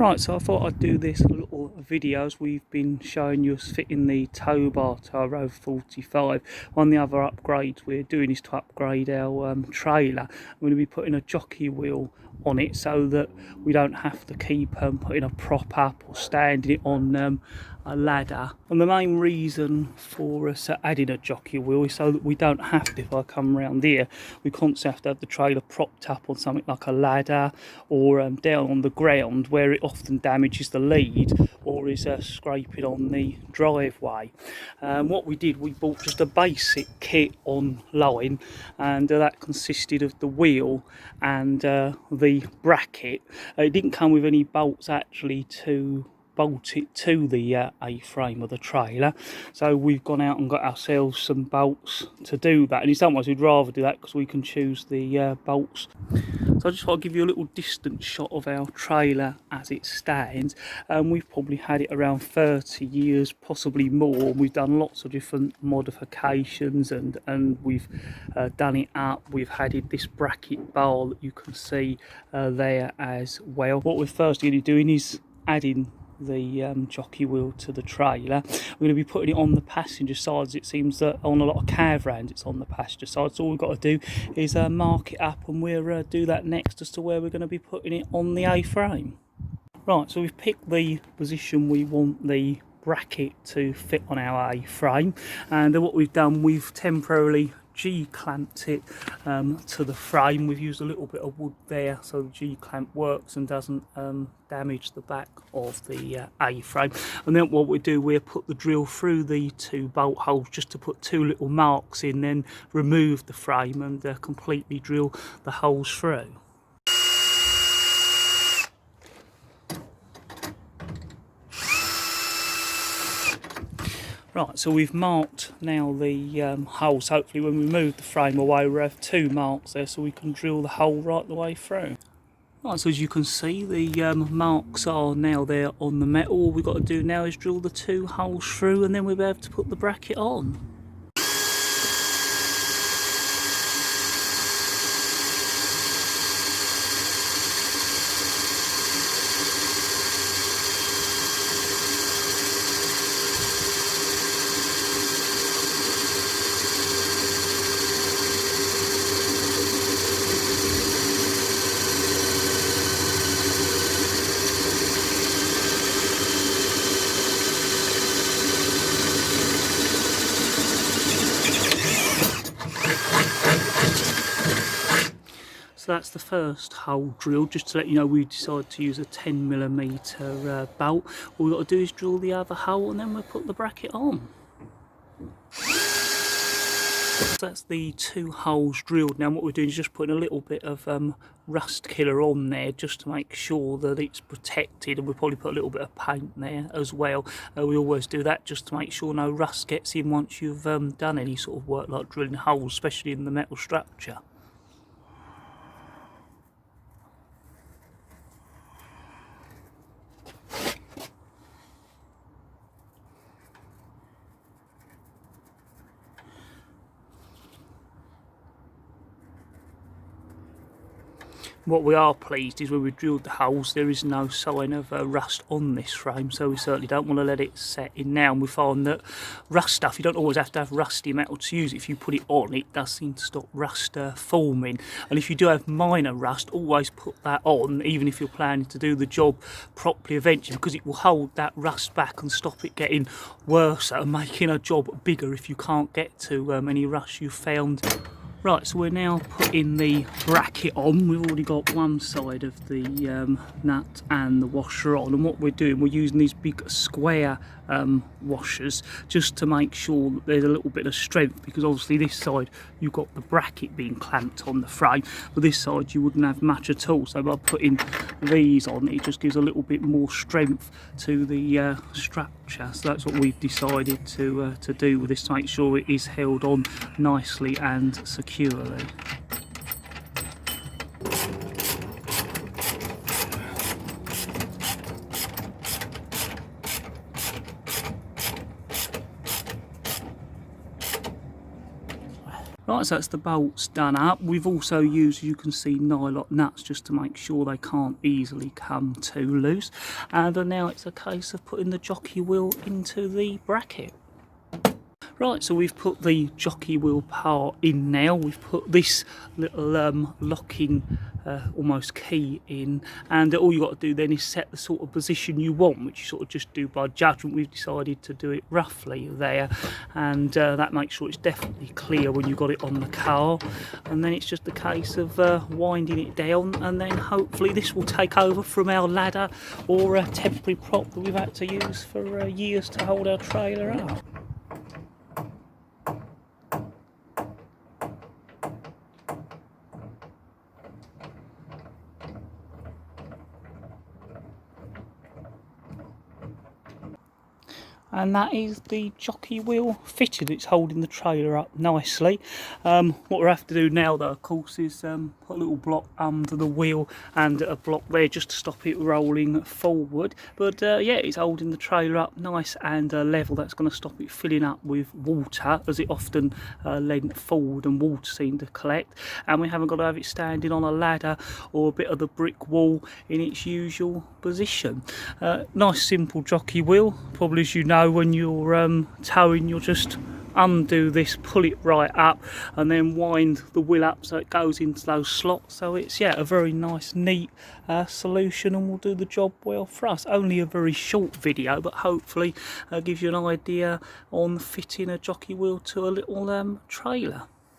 Right, so I thought I'd do this little video as we've been showing you us fitting the tow bar to our Rover 45. One of the other upgrades we're doing is to upgrade our trailer. I'm going to be putting a jockey wheel on it so that we don't have to keep putting a prop up or standing it on a ladder. And the main reason for us adding a jockey wheel is so that we don't have to, if I come around here, we constantly have to have the trailer propped up on something like a ladder or down on the ground where it often damages the lead or is scraping on the driveway. What we did, we bought just a basic kit online, and that consisted of the wheel and the bracket. It didn't come with any bolts actually to bolt it to the A-frame of the trailer, so we've gone out and got ourselves some bolts to do that, and in some ways we'd rather do that because we can choose the bolts. So I just want to give you a little distance shot of our trailer as it stands. We've probably had it around 30 years, possibly more. We've done lots of different modifications and we've done it up. We've added this bracket bar that you can see there as well. What we're first going to be doing is adding the jockey wheel to the trailer. We're going to be putting it on the passenger side, as it seems that on a lot of caravans it's on the passenger side, so all we've got to do is mark it up, and we'll do that next as to where we're going to be putting it on the A-frame. Right, so we've picked the position we want the bracket to fit on our A-frame, and what we've done, we've temporarily G-clamped it to the frame. We've used a little bit of wood there so the G-clamp works and doesn't damage the back of the A-frame. And then what we do, we'll put the drill through the 2 bolt holes just to put 2 little marks in, then remove the frame and completely drill the holes through. Right, so we've marked now the holes. Hopefully when we move the frame away we'll have 2 marks there so we can drill the hole right the way through. Right, so as you can see, the marks are now there on the metal. All we've got to do now is drill the 2 holes through, and then we'll be able to put the bracket on. So that's the first hole drilled. Just to let you know, we decided to use a 10mm bolt. All we've got to do is drill the other hole, and then we'll put the bracket on. So that's the 2 holes drilled. Now what we're doing is just putting a little bit of rust killer on there just to make sure that it's protected, and we'll probably put a little bit of paint there as well. We always do that just to make sure no rust gets in once you've done any sort of work like drilling holes, especially in the metal structure. What we are pleased is when we drilled the holes, there is no sign of rust on this frame, so we certainly don't want to let it set in now. And we find that rust stuff, you don't always have to have rusty metal to use it. If you put it on, it does seem to stop rust forming. And if you do have minor rust, always put that on, even if you're planning to do the job properly eventually, because it will hold that rust back and stop it getting worse and making a job bigger if you can't get to any rust you've found. Right, so we're now putting the bracket on. We've already got one side of the nut and the washer on, and what we're doing, we're using these big square washers just to make sure that there's a little bit of strength, because obviously this side you've got the bracket being clamped on the frame, but this side you wouldn't have much at all. So by putting these on, it just gives a little bit more strength to the structure. So that's what we've decided to do with this, to make sure it is held on nicely and securely. Right, so that's the bolts done up. We've also used, as you can see, nylon nuts just to make sure they can't easily come too loose. And now it's a case of putting the jockey wheel into the bracket. Right, so we've put the jockey wheel part in now. We've put this little locking almost key in, and all you've got to do then is set the sort of position you want, which you sort of just do by judgment. We've decided to do it roughly there, and that makes sure it's definitely clear when you've got it on the car. And then it's just a case of winding it down, and then hopefully this will take over from our ladder or a temporary prop that we've had to use for years to hold our trailer up. And that is the jockey wheel fitted. It's holding the trailer up nicely. What we have to do now though, of course, is put a little block under the wheel and a block there just to stop it rolling forward. But yeah, it's holding the trailer up nice and level. That's going to stop it filling up with water, as it often leant forward and water seemed to collect. And we haven't got to have it standing on a ladder or a bit of the brick wall in its usual position. Nice simple jockey wheel. Probably, as you know, when you're towing, you'll just undo this, pull it right up, and then wind the wheel up so it goes into those slots. So it's, yeah, a very nice, neat solution, and will do the job well for us. Only a very short video, but hopefully gives you an idea on fitting a jockey wheel to a little trailer.